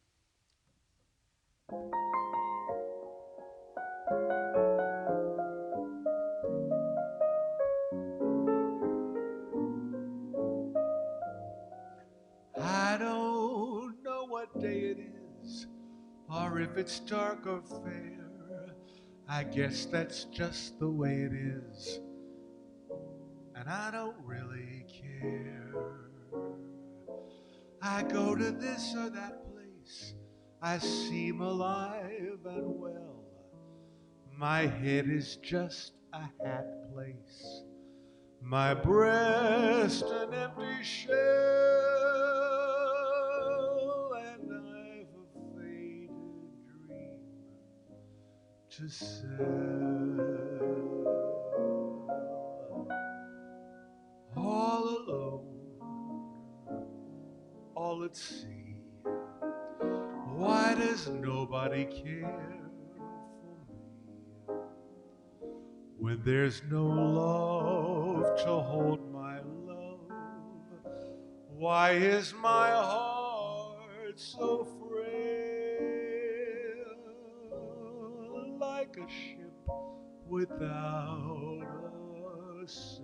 I don't know what day it is, or if it's dark or fair. I guess that's just the way it is, and I don't really care. I go to this or that place, I seem alive and well. My head is just a hat place, my breast an empty shell, and I've a faded dream to sell. All alone, all at sea. Why does nobody care for me? When there's no love to hold my love, why is my heart so frail, like a ship without a sail?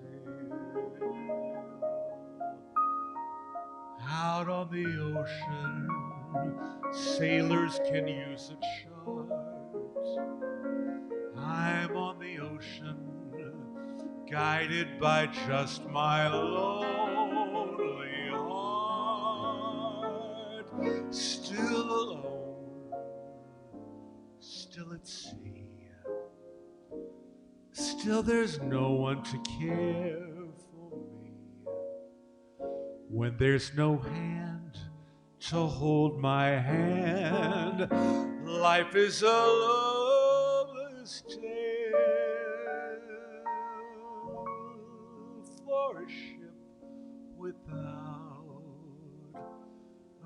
Out on the ocean, sailors can use a chart. I'm on the ocean, guided by just my lonely heart. Still alone, still at sea. Still there's no one to care for me. When there's no hand to hold my hand, life is a loveless tale for a ship without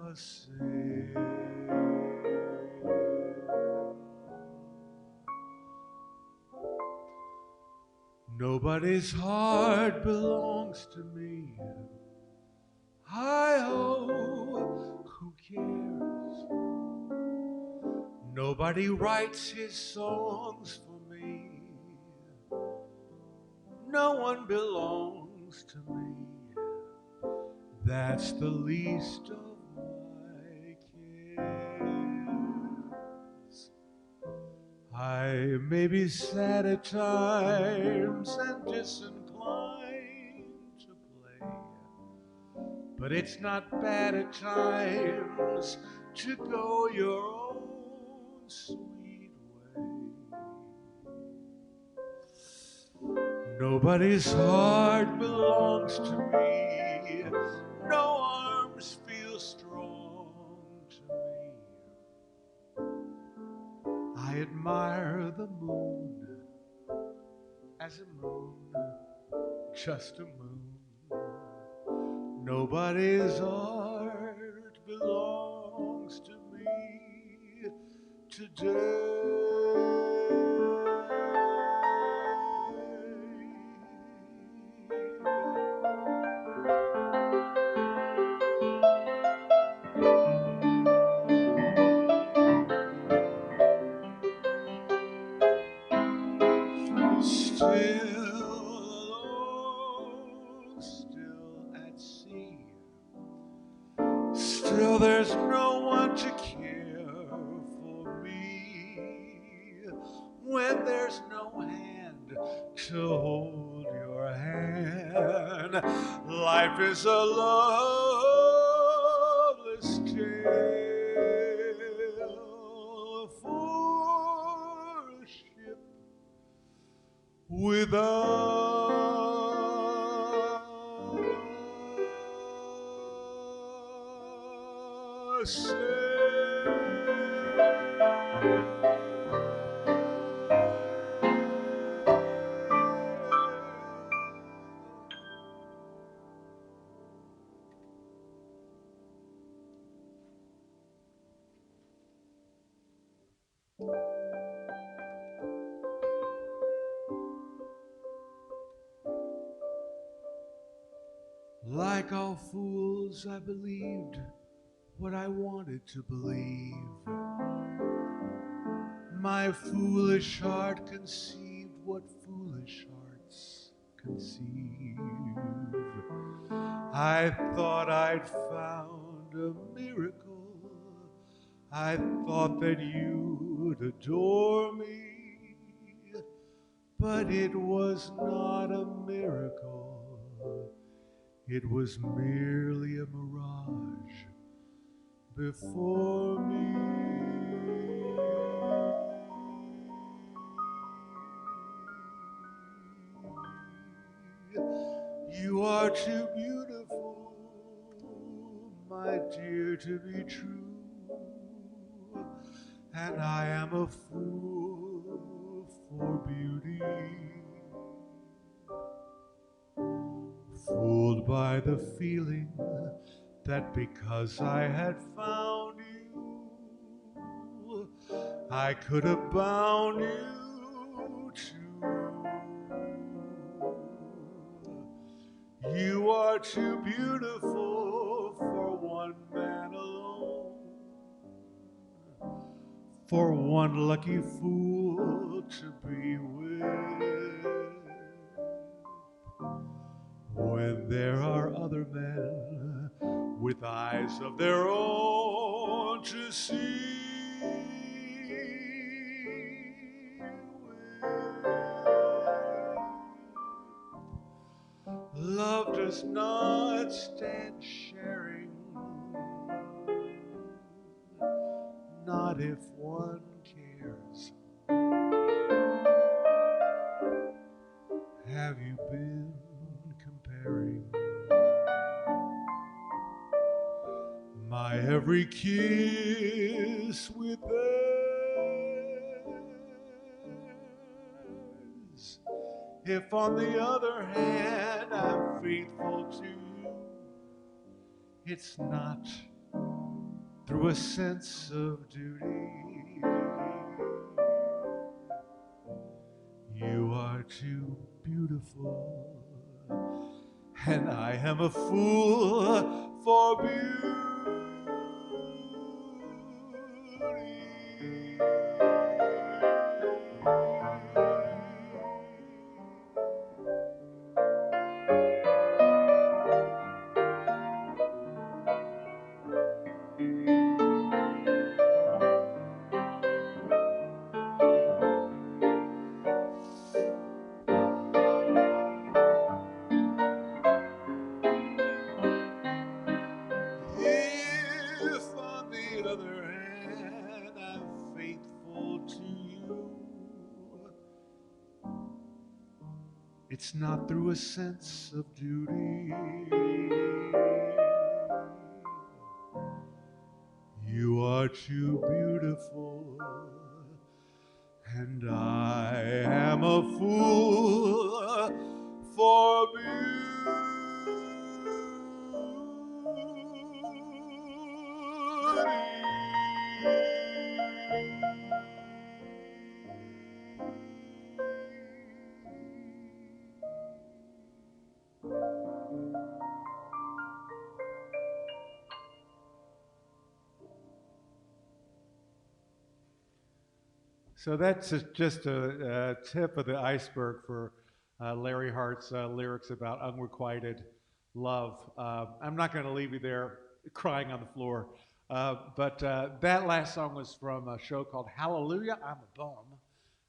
a sail. Nobody's heart belongs to me. Hi-ho, who cares? Nobody writes his songs for me. No one belongs to me. That's the least of my cares. I may be sad at times and disinclined to play, but it's not bad at times to go your own sweet way. Nobody's heart belongs to me. No arms feel strong to me. I admire the moon as a moon, just a moon. Nobody's heart belongs to me today. Till there's no one to care for me, when there's no hand to hold your hand, life is a loveless tale for a ship without a sail. Like all fools, I believed what I wanted to believe. My foolish heart conceived what foolish hearts conceive. I thought I'd found a miracle. I thought that you'd adore me. But it was not a miracle. It was merely a mirage before me. You are too beautiful, my dear, to be true, and I am a fool for beauty. Fooled by the feeling that because I had found you, I could have bound you too. You are too beautiful for one man alone, for one lucky fool to be with. When there are other men with eyes of their own to see with. Love does not stand sharing, not if one cares. Have you been comparing my every kiss with theirs? If on the other hand I'm faithful to you, it's not through a sense of duty. You are too beautiful, and I am a fool for beauty. If on the other hand I'm faithful to you, it's not through a sense of duty. You are too beautiful, and I am a fool for beauty. So that's just a tip of the iceberg for Larry Hart's lyrics about unrequited love. I'm not going to leave you there. crying on the floor. But that last song was from a show called Hallelujah, I'm a Bum,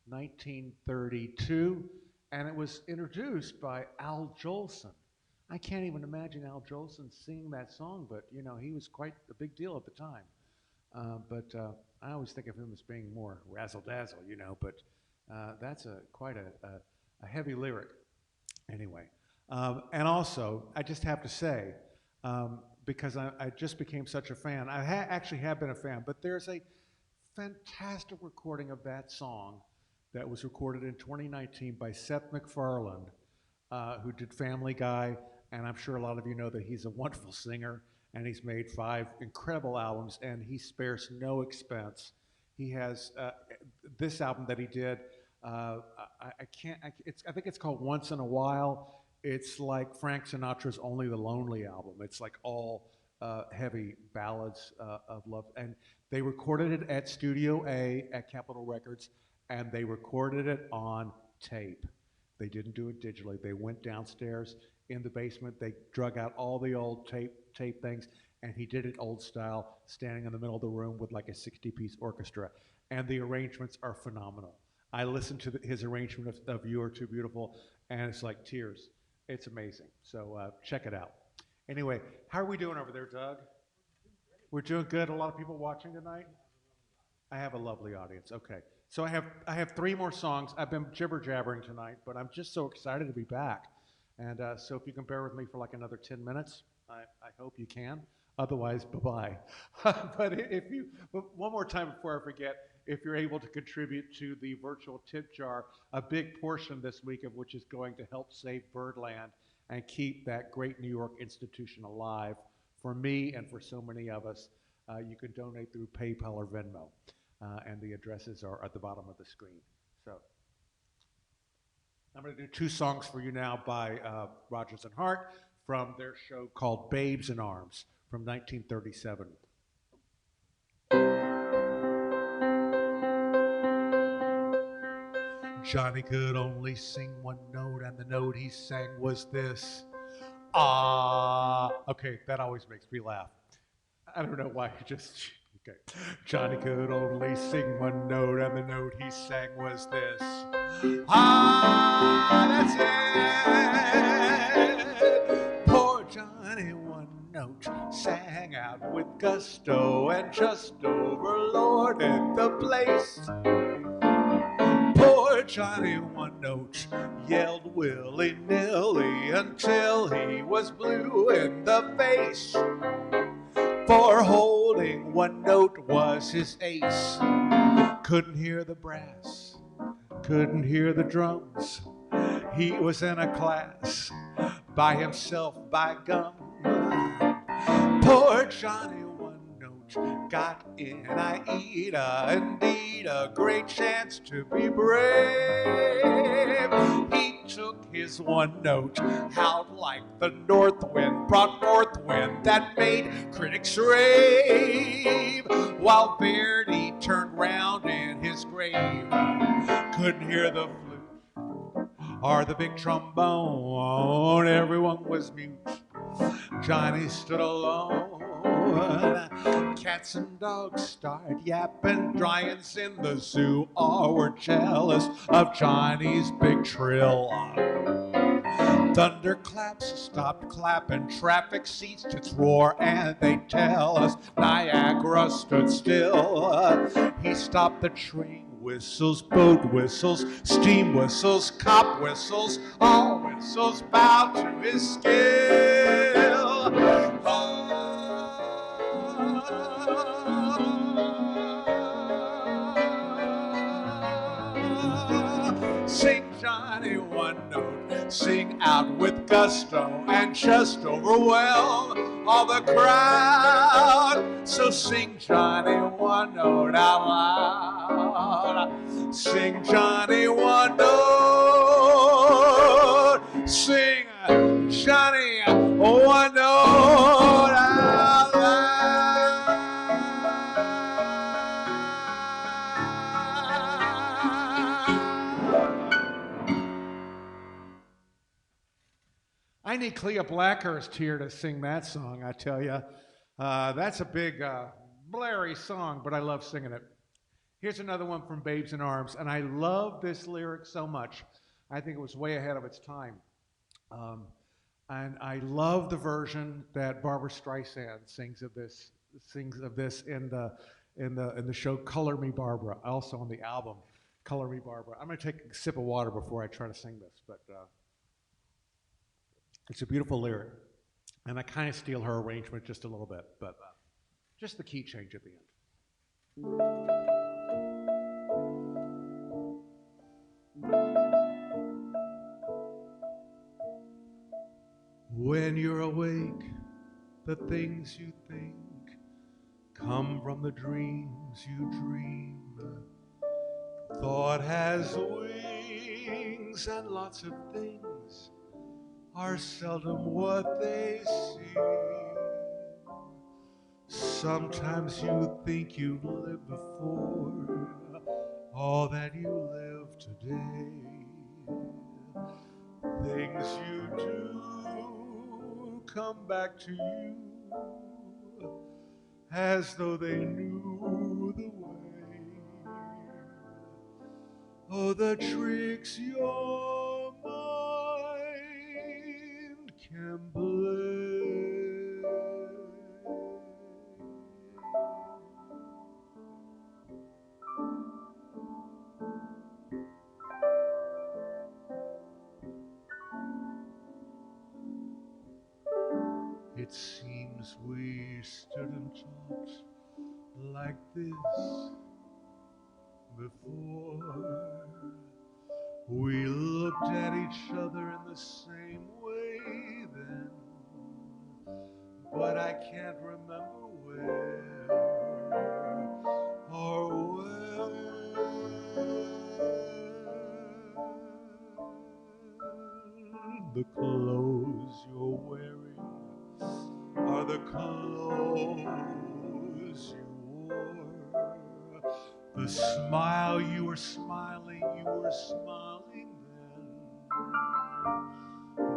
1932, and it was introduced by Al Jolson. I can't even imagine Al Jolson singing that song, but you know, he was quite a big deal at the time. But I always think of him as being more razzle dazzle, you know. But that's quite a heavy lyric, anyway. And also, I just have to say, because I just became such a fan, I actually have been a fan, but there's a fantastic recording of that song that was recorded in 2019 by Seth MacFarlane, who did Family Guy, and I'm sure a lot of you know that he's a wonderful singer, and he's made 5 incredible albums, and he spares no expense. He has this album that he did. I think it's called Once in a While. It's like Frank Sinatra's Only the Lonely album. It's like all heavy ballads of love, and they recorded it at Studio A at Capitol Records, and they recorded it on tape. They didn't do it digitally. They went downstairs in the basement. They drug out all the old tape things, and he did it old style, standing in the middle of the room with like a 60-piece orchestra. And the arrangements are phenomenal. I listened to his arrangement of You Are Too Beautiful, and it's like tears. It's amazing. So check it out. Anyway, how are we doing over there, Doug? We're doing good. A lot of people watching tonight? I have a lovely audience. Okay. So I have 3 more songs. I've been jibber-jabbering tonight, but I'm just so excited to be back. And so if you can bear with me for like another 10 minutes, I hope you can. Otherwise, bye-bye. But one more time before I forget, if you're able to contribute to the virtual tip jar, a big portion this week of which is going to help save Birdland and keep that great New York institution alive for me and for so many of us, you can donate through PayPal or Venmo. And the addresses are at the bottom of the screen. So I'm going to do 2 songs for you now by Rodgers and Hart from their show called Babes in Arms from 1937. Johnny could only sing one note, and the note he sang was this. Ah. Okay, that always makes me laugh. I don't know why, okay. Johnny could only sing one note, and the note he sang was this. Ah, that's it. Poor Johnny, one note, sang out with gusto and just overlorded the place. Poor Johnny, one note, yelled willy-nilly until he was blue in the face. For holding one note was his ace. Couldn't hear the brass, couldn't hear the drums. He was in a class by himself, by gum. Poor Johnny, one note, got in Aida, indeed a great chance to be brave. He took his one note, howled like the north wind, brought forth wind that made critics rave, while Verdi turned round in his grave. Couldn't hear the flute or the big trombone, everyone was mute. Johnny stood alone. Cats and dogs started yapping. Giants in the zoo all were jealous of Johnny's big trill. Thunderclaps stopped clapping. Traffic ceased its roar, and they tell us Niagara stood still. He stopped the train whistles, boat whistles, steam whistles, cop whistles, all whistles bowed to his skill. Sing, Johnny, one note, sing out with gusto and just overwhelm all the crowd. So sing, Johnny, one note out loud. Sing, Johnny, one note. Sing, Johnny, one note out loud. I need Clea Blackhurst here to sing that song, I tell you. That's a big, blary song, but I love singing it. Here's another one from Babes in Arms, and I love this lyric so much. I think it was way ahead of its time. Um, and I love the version that Barbara Streisand sings of this in the show Color Me Barbara, also on the album Color Me Barbara. I'm going to take a sip of water before I try to sing this, but it's a beautiful lyric. And I kind of steal her arrangement just a little bit, but just the key change at the end. When you're awake, the things you think come from the dreams you dream. Thought has wings and lots of things are seldom what they seem. Sometimes you think you've lived before all that you live today. Things you do come back to you as though they knew the way. Oh, the tricks your mind can play. It seems we stood and talked like this before. We looked at each other in the same way then, but I can't remember where or when. The clothes you're wearing are the clothes you wore. The smile you were smiling then.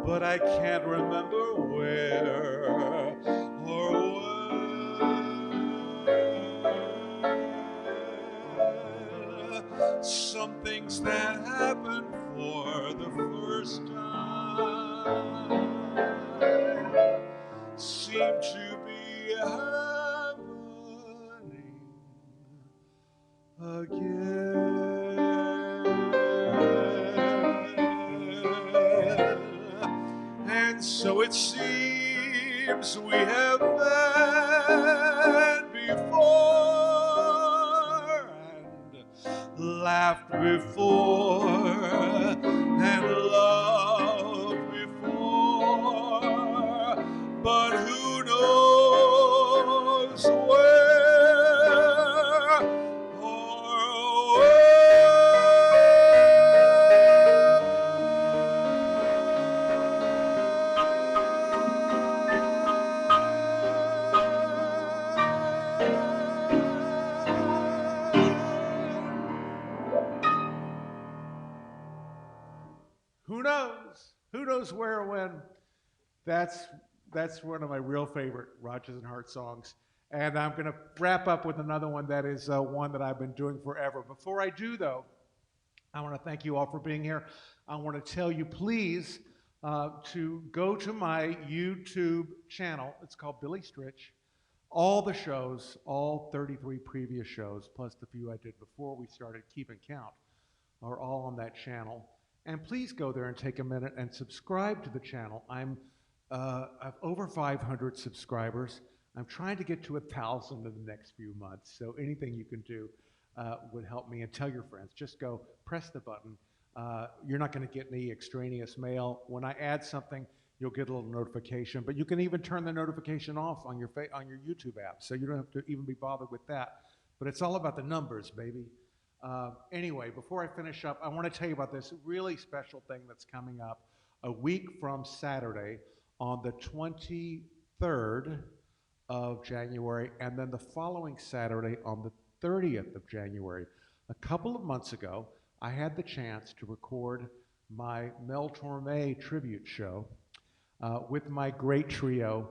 But I can't remember where or when. Some things that happen for the first time seem to be happening again. And so it seems we have met before and laughed before and loved before, but who knows where or who knows? Who knows where or when? That's one of my real favorite Rodgers and Hart songs. And I'm going to wrap up with another one that is one that I've been doing forever. Before I do, though, I want to thank you all for being here. I want to tell you, please, to go to my YouTube channel. It's called Billy Stritch. All the shows, all 33 previous shows, plus the few I did before we started keeping count, are all on that channel. And please go there and take a minute and subscribe to the channel. I've over 500 subscribers. I'm trying to get to 1,000 in the next few months. So anything you can do would help me. And tell your friends. Just go press the button. You're not going to get any extraneous mail. When I add something, you'll get a little notification. But you can even turn the notification off on your YouTube app. So you don't have to even be bothered with that. But it's all about the numbers, baby. Anyway, before I finish up, I want to tell you about this really special thing that's coming up a week from Saturday on the 23rd of January, and then the following Saturday on the 30th of January. A couple of months ago, I had the chance to record my Mel Torme tribute show with my great trio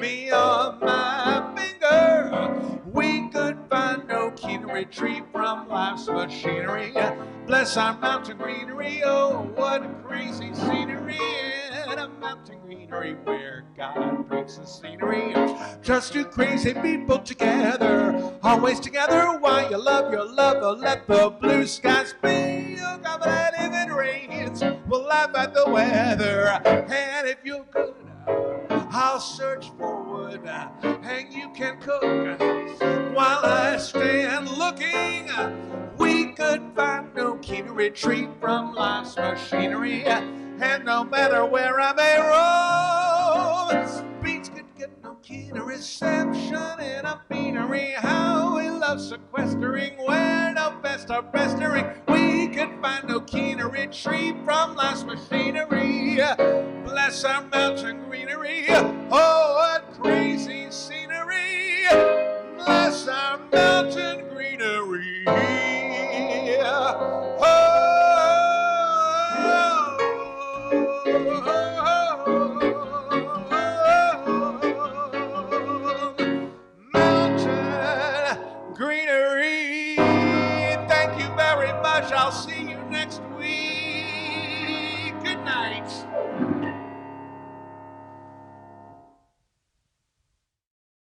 me on my retreat from life's machinery. Bless our mountain greenery, oh, what a crazy scenery in a mountain greenery where God breaks the scenery. Just two crazy people together, always together. While you love your lover, let the blue skies be. Oh, God, but if it rains, we'll laugh at the weather. And if you're good, I'll search for wood, and you can cook while I stand looking. We could find no keener retreat from life's machinery, and no matter where I may roam, beats could get no keener reception in a beanery. How we love sequestering where no best are festering. We could find no keener retreat from life's machinery. Bless our mountain greenery, oh, what crazy scenery. Bless our mountain greenery. Oh, mountain greenery. Thank you very much. I'll see you next week.